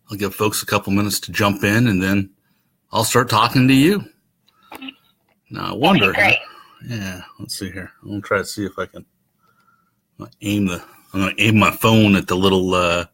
I'll give folks a couple minutes to jump in, and then I'll start talking to you. Now, I wonder. Yeah, let's see here. I'm going to try to see if I can I'm going to aim my phone at the little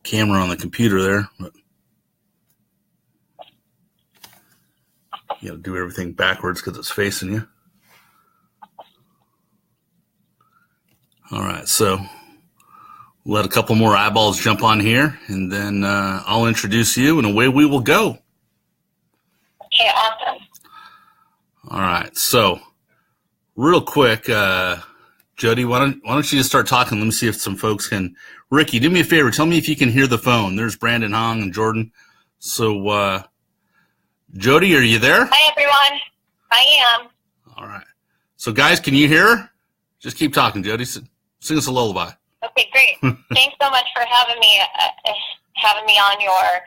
camera on the computer there. But you got to do everything backwards because it's facing you. All right, so let a couple more eyeballs jump on here, and then I'll introduce you, and away we will go. Okay, awesome. All right, so real quick, Jody, why don't you just start talking? Let me see if some folks can. Ricky, do me a favor. Tell me if you can hear the phone. There's Brandon Hong and Jordan. So, Jody, are you there? Hi, everyone. I am. All right. So, guys, can you hear her? Just keep talking, Jody. Sing us a lullaby. Okay, great. Thanks so much for having me on your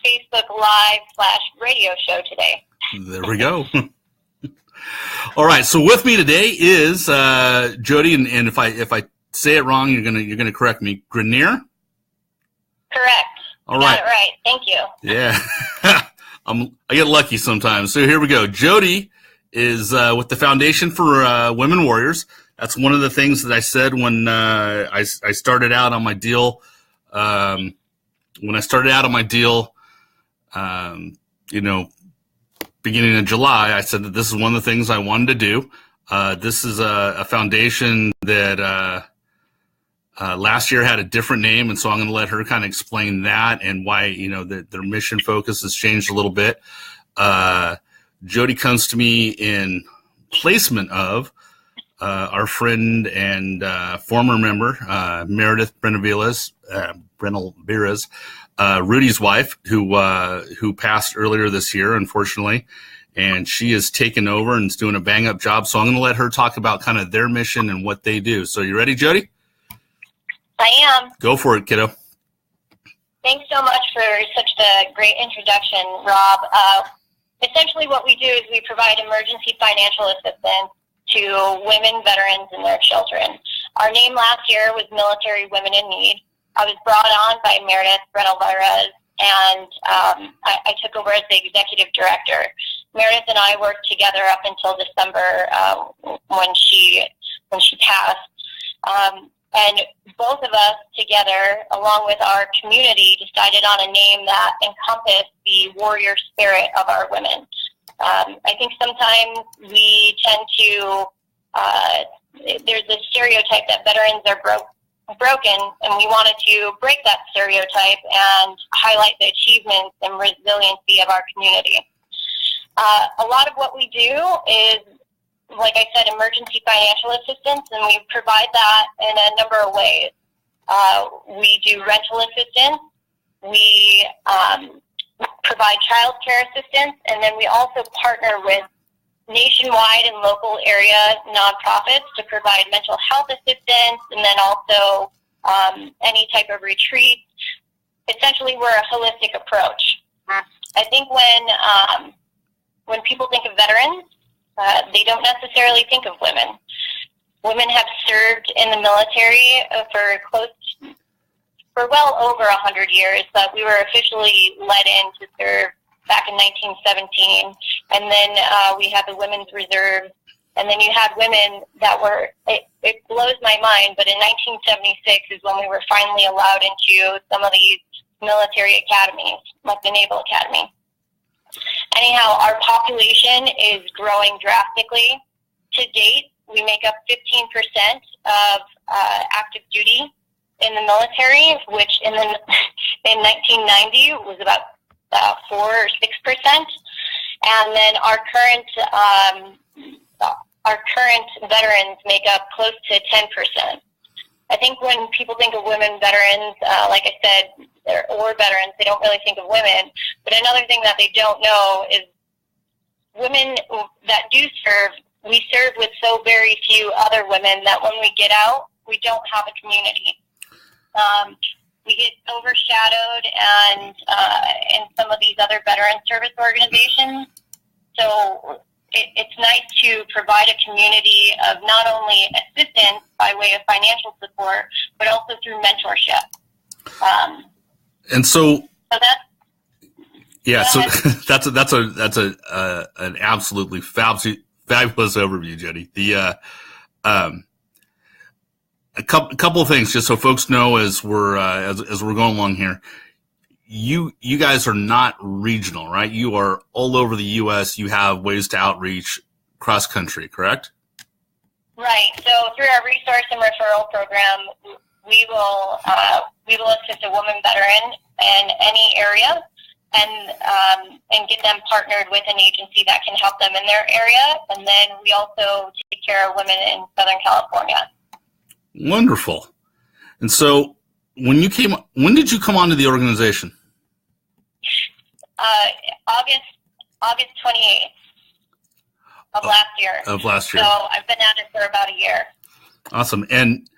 Facebook Live/radio show today. There we go. All right. So with me today is Jody, and if I say it wrong, you're gonna correct me. Grenier. Correct. All right. Got it right. Thank you. Yeah. I get lucky sometimes. So here we go. Jody is with the Foundation for Women Warriors. That's one of the things that I said when I started out on my deal. When I started out on my deal, beginning of July, I said that this is one of the things I wanted to do. This is a foundation that last year had a different name, and so I'm going to let her kind of explain that and why, their mission focus has changed a little bit. Jody comes to me in placement of our friend and former member, Meredith Brenaviles, Rudy's wife, who passed earlier this year, unfortunately, and she has taken over and is doing a bang-up job. So I'm going to let her talk about kind of their mission and what they do. So you ready, Jody? I am. Go for it, kiddo. Thanks so much for such a great introduction, Rob. Essentially what we do is we provide emergency financial assistance to women, veterans, and their children. Our name last year was Military Women in Need. I was brought on by Meredith Brenaviles, and I took over as the executive director. Meredith and I worked together up until December when she passed. And both of us together, along with our community, decided on a name that encompassed the warrior spirit of our women. I think sometimes we tend to, there's this stereotype that veterans are broken, and we wanted to break that stereotype and highlight the achievements and resiliency of our community. A lot of what we do is, like I said, emergency financial assistance, and we provide that in a number of ways. We do rental assistance, we provide child care assistance, and then we also partner with nationwide and local area nonprofits to provide mental health assistance, and then also any type of retreat. Essentially, we're a holistic approach. I think when people think of veterans, they don't necessarily think of women. Women have served in the military for well over 100 years, but we were officially let in to serve back in 1917. And then we had the Women's Reserve. And then you had women that were, it blows my mind, but in 1976 is when we were finally allowed into some of these military academies, like the Naval Academy. Anyhow, our population is growing drastically. To date, we make up 15% of active duty in the military, which in 1990 was about 4 or 6%. And then our current veterans make up close to 10%. I think when people think of women veterans, like I said, or veterans, they don't really think of women. But another thing that they don't know is women that do serve, we serve with so very few other women that when we get out, we don't have a community. We get overshadowed and in some of these other veteran service organizations. So it's nice to provide a community of not only assistance by way of financial support, but also through mentorship. And so, So that's yeah, so that's an absolutely fabulous overview, Jenny. Um, a couple of things just so folks know as we're going along here. You guys are not regional, right? You are all over the U.S. You have ways to outreach cross country, correct? right. So through our resource and referral program, we will assist a woman veteran in any area and get them partnered with an agency that can help them in their area. And then we also take care of women in Southern California. Wonderful. And so when did you come onto the organization? August 28th of last year. So I've been at it for about a year. Awesome. And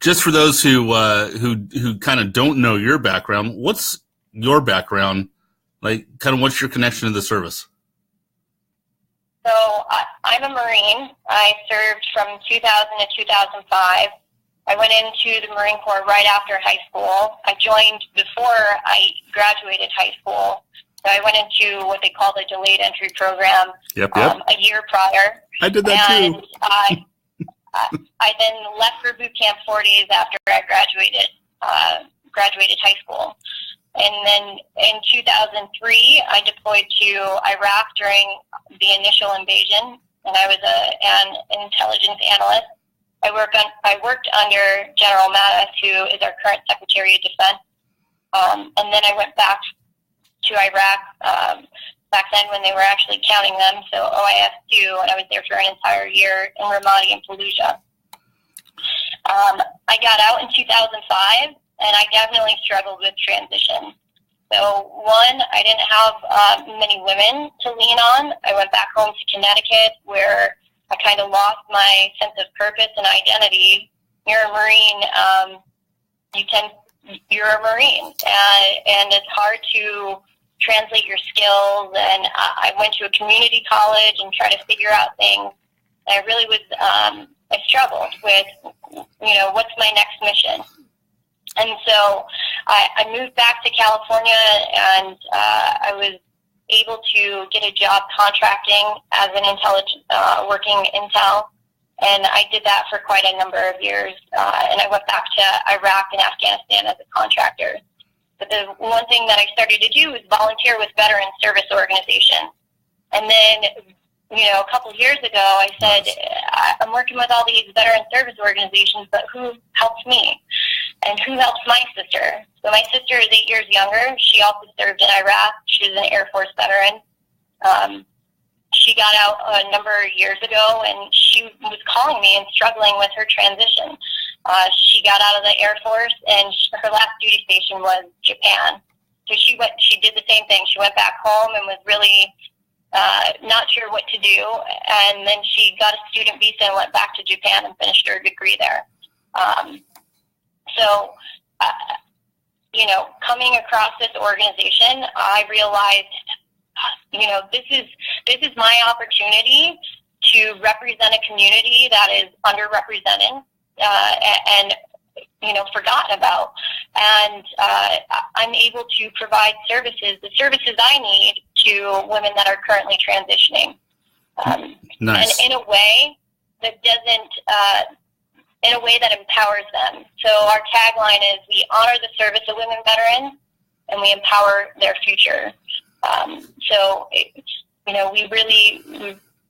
just for those who kind of don't know your background, what's your background? Like, kind of what's your connection to the service? So I'm a Marine. I served from 2000 to 2005. I went into the Marine Corps right after high school. I joined before I graduated high school. So I went into what they call the delayed entry program. Yep. A year prior. I did that and too. I then left for boot camp 4 days after I graduated high school. And then in 2003, I deployed to Iraq during the initial invasion, and I was an intelligence analyst. I worked under General Mattis, who is our current Secretary of Defense. And then I went back to Iraq back then when they were actually counting them, so OIS-2, and I was there for an entire year in Ramadi and Fallujah. I got out in 2005, and I definitely struggled with transition. So one, I didn't have many women to lean on. I went back home to Connecticut, where I kind of lost my sense of purpose and identity. You're a Marine, you're a Marine, and it's hard to translate your skills. And I went to a community college and tried to figure out things. And I really was, I struggled with, what's my next mission? And so I moved back to California, and I was able to get a job contracting as an working intel. And I did that for quite a number of years. And I went back to Iraq and Afghanistan as a contractor. But the one thing that I started to do was volunteer with veteran service organizations. And then, a couple of years ago, I said, I'm working with all these veteran service organizations, but who helps me? And who helps my sister? So my sister is 8 years younger. She also served in Iraq. She's an Air Force veteran. She got out a number of years ago, and she was calling me and struggling with her transition. She got out of the Air Force, and her last duty station was Japan. So she did the same thing. She went back home and was really not sure what to do. And then she got a student visa and went back to Japan and finished her degree there. Coming across this organization, I realized, this is my opportunity to represent a community that is underrepresented and forgotten about. And I'm able to provide the services I need to women that are currently transitioning. Nice. And in a way that in a way that empowers them. So our tagline is, we honor the service of women veterans, and we empower their future.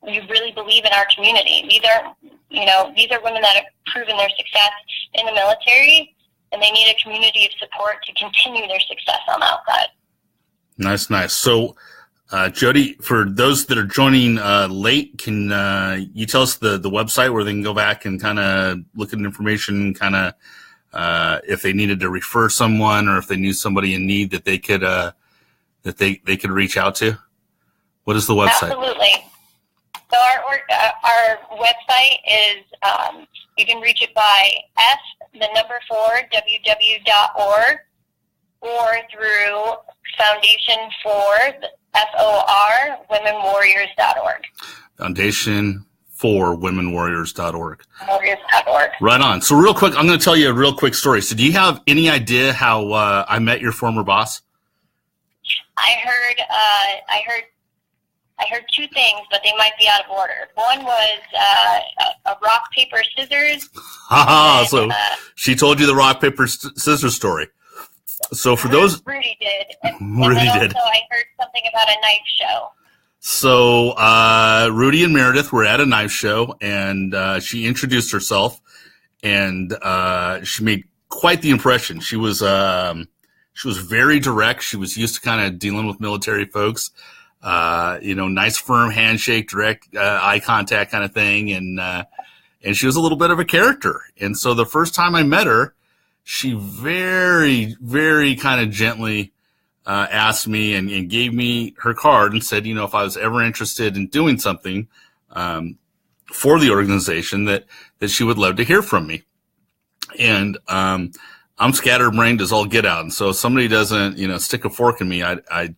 We really believe in our community. These are women that have proven their success in the military, and they need a community of support to continue their success on the outside. Nice. So, Jody, for those that are joining late, can you tell us the website where they can go back and kind of look at information, kind of if they needed to refer someone or if they knew somebody in need that they could they could reach out to? What is the website? Absolutely. So our website is you can reach it by www.org or through Foundation for FOR womenwarriors.org. Foundation for womenwarriors.org. Warriors.org. Right on. So real quick, I'm going to tell you a real quick story. So do you have any idea how I met your former boss? I heard two things, but they might be out of order. One was a rock, paper, scissors. So she told you the rock, paper, scissors story. So for those... Rudy did. And Rudy then did. also I heard something about a knife show. So Rudy and Meredith were at a knife show, and she introduced herself, and she made quite the impression. She was very direct. She was used to kind of dealing with military folks. Nice firm handshake, direct eye contact kind of thing, and she was a little bit of a character. And so the first time I met her, she very, very kind of gently asked me and gave me her card and said, if I was ever interested in doing something for the organization, that she would love to hear from me. And I'm scatterbrained as all get out, and so if somebody doesn't stick a fork in me, I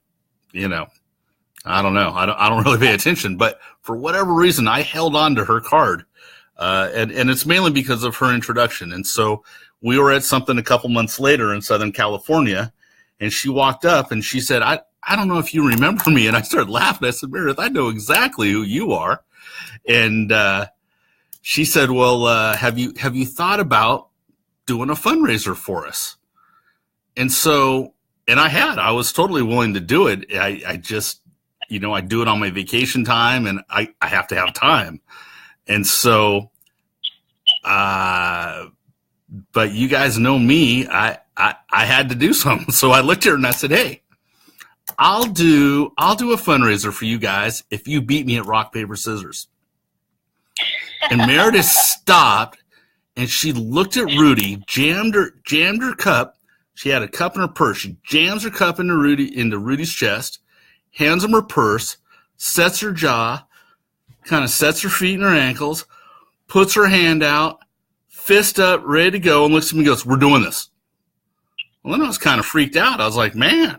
don't know. I don't really pay attention, but for whatever reason, I held on to her card. And it's mainly because of her introduction. And so we were at something a couple months later in Southern California, and she walked up and she said, I don't know if you remember me. And I started laughing. I said, Meredith, I know exactly who you are. And, she said, well, have you thought about doing a fundraiser for us? And so, I was totally willing to do it. I just, I do it on my vacation time, and I have to have time. And so, but you guys know me, I had to do something. So I looked at her and I said, hey, I'll do a fundraiser for you guys if you beat me at rock, paper, scissors. And Meredith stopped and she looked at Rudy, jammed her cup. She had a cup in her purse. She jams her cup into Rudy's chest, hands him her purse, sets her jaw, kind of sets her feet and her ankles, puts her hand out, fist up, ready to go, and looks at me and goes, we're doing this. Well, then I was kind of freaked out. I was like, man,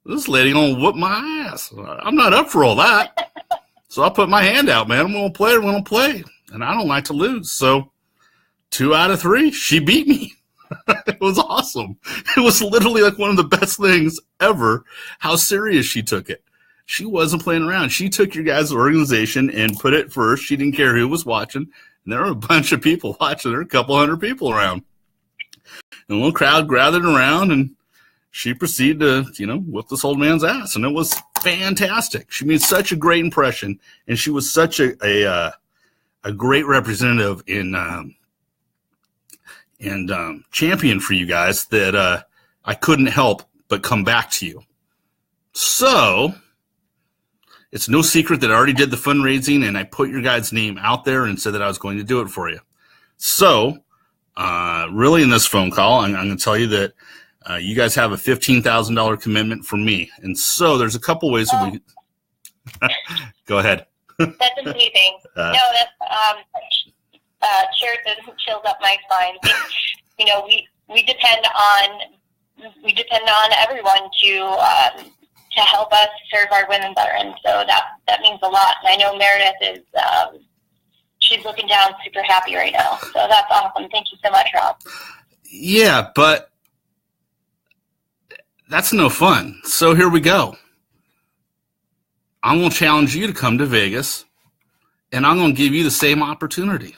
this lady gonna whoop my ass. I'm not up for all that. So I put my hand out, man. I'm going to play. And I don't like to lose. So 2 out of 3, she beat me. It was awesome. It was literally like one of the best things ever, how serious she took it. She wasn't playing around. She took your guys' organization and put it first. She didn't care who was watching. And there were a bunch of people watching. There were a couple hundred people around. And a little crowd gathered around, and she proceeded to, whip this old man's ass. And it was fantastic. She made such a great impression, and she was such a great representative and champion for you guys that I couldn't help but come back to you. So it's no secret that I already did the fundraising, and I put your guys' name out there and said that I was going to do it for you. So really in this phone call, I'm going to tell you that you guys have a $15,000 commitment from me. And so there's a couple ways that we go ahead. That's amazing. No, that's chills up my spine. We depend on everyone to help us serve our women veterans. So that means a lot. And I know Meredith is she's looking down super happy right now. So that's awesome. Thank you so much, Rob. Yeah, but that's no fun. So here we go. I'm going to challenge you to come to Vegas, and I'm going to give you the same opportunity.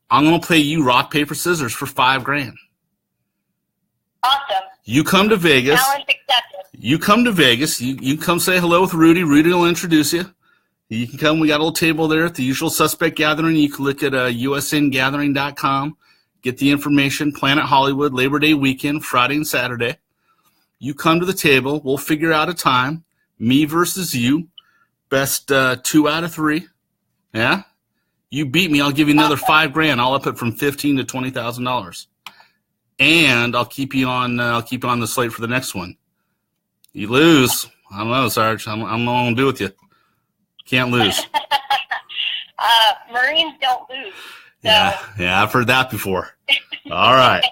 I'm going to play you rock, paper, scissors for $5,000. Awesome. You come to Vegas. Challenge accepted. You come to Vegas. You come say hello with Rudy. Rudy will introduce you. You can come. We got a little table there at the Usual Suspect Gathering. You can look at usngathering.com. Get the information. Planet Hollywood, Labor Day weekend, Friday and Saturday. You come to the table. We'll figure out a time. Me versus you. Best 2 out of 3. Yeah? You beat me, I'll give you another $5,000. I'll up it from $15,000 to $20,000. And I'll keep you on the slate for the next one. You lose. I don't know, Sarge. I'm not going to do with you. Can't lose. Marines don't lose. So. Yeah, I've heard that before. All right.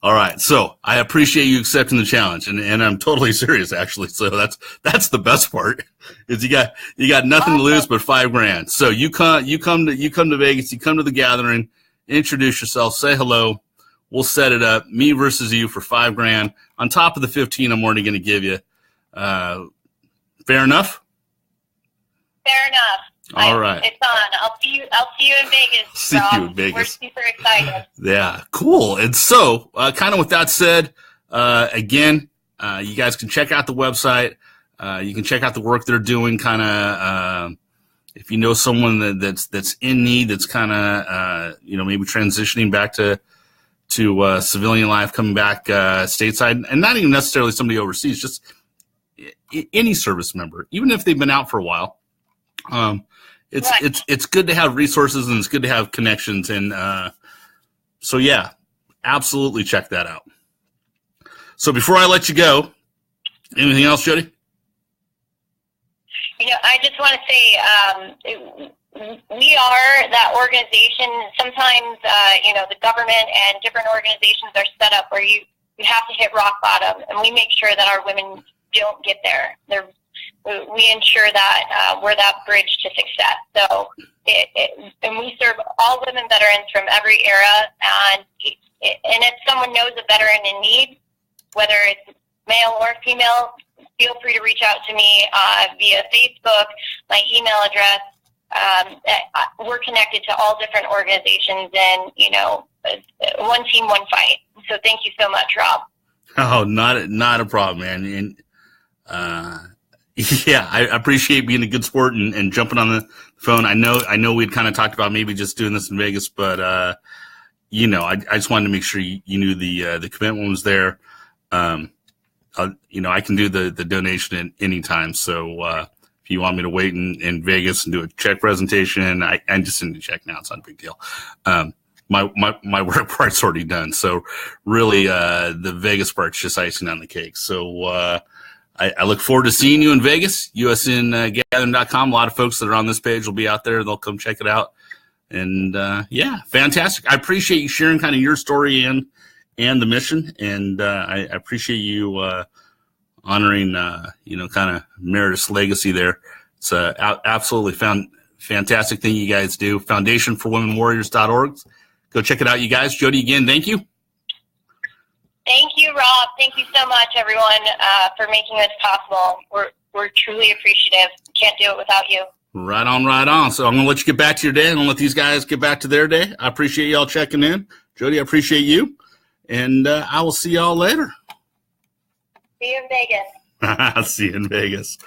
All right. So I appreciate you accepting the challenge, and I'm totally serious actually. So that's the best part is you got nothing to lose but $5,000. So you come to Vegas, you come to the gathering, introduce yourself, say hello. We'll set it up, me versus you for $5,000 on top of the 15 I'm already going to give you. Fair enough? Fair enough. All right. It's on. I'll see you in Vegas. See Rob. you in Vegas. We're super excited. Yeah, cool. And so, kind of with that said, again, you guys can check out the website. You can check out the work they're doing. Kind of, if you know someone that's in need, that's kind of, maybe transitioning back to civilian life, coming back stateside, and not even necessarily somebody overseas, just any service member, even if they've been out for a while. It's good to have resources and it's good to have connections. And so, yeah, absolutely check that out. So before I let you go, anything else, Jody? I just want to say we are that organization. Sometimes, the government and different organizations are set up where you have to hit rock bottom, and we make sure that our women don't get there. We ensure that we're that bridge to success. So, and we serve all women veterans from every era. And if someone knows a veteran in need, whether it's male or female, feel free to reach out to me via Facebook, my email address. We're connected to all different organizations, and one team, one fight. So thank you so much, Rob. Oh, not a problem, man. And yeah, I appreciate being a good sport and jumping on the phone. I know we'd kind of talked about maybe just doing this in Vegas, but I just wanted to make sure you knew the commitment was there. I can do the donation at any time. So if you want me to wait in Vegas and do a check presentation, I just send a check now. It's not a big deal. My work part's already done. So really, the Vegas part's just icing on the cake. So I look forward to seeing you in Vegas, usngathering.com. A lot of folks that are on this page will be out there. They'll come check it out. And yeah, fantastic. I appreciate you sharing kind of your story and the mission. And I appreciate you honoring, kind of Meredith's legacy there. It's absolutely fantastic thing you guys do. FoundationForWomenWarriors.org. Go check it out, you guys. Jody, again, thank you. Thank you, Rob. Thank you so much, everyone, for making this possible. We're truly appreciative. Can't do it without you. Right on. So I'm going to let you get back to your day. I'm going to let these guys get back to their day. I appreciate y'all checking in. Jody, I appreciate you. And I will see y'all later. See you in Vegas. See you in Vegas.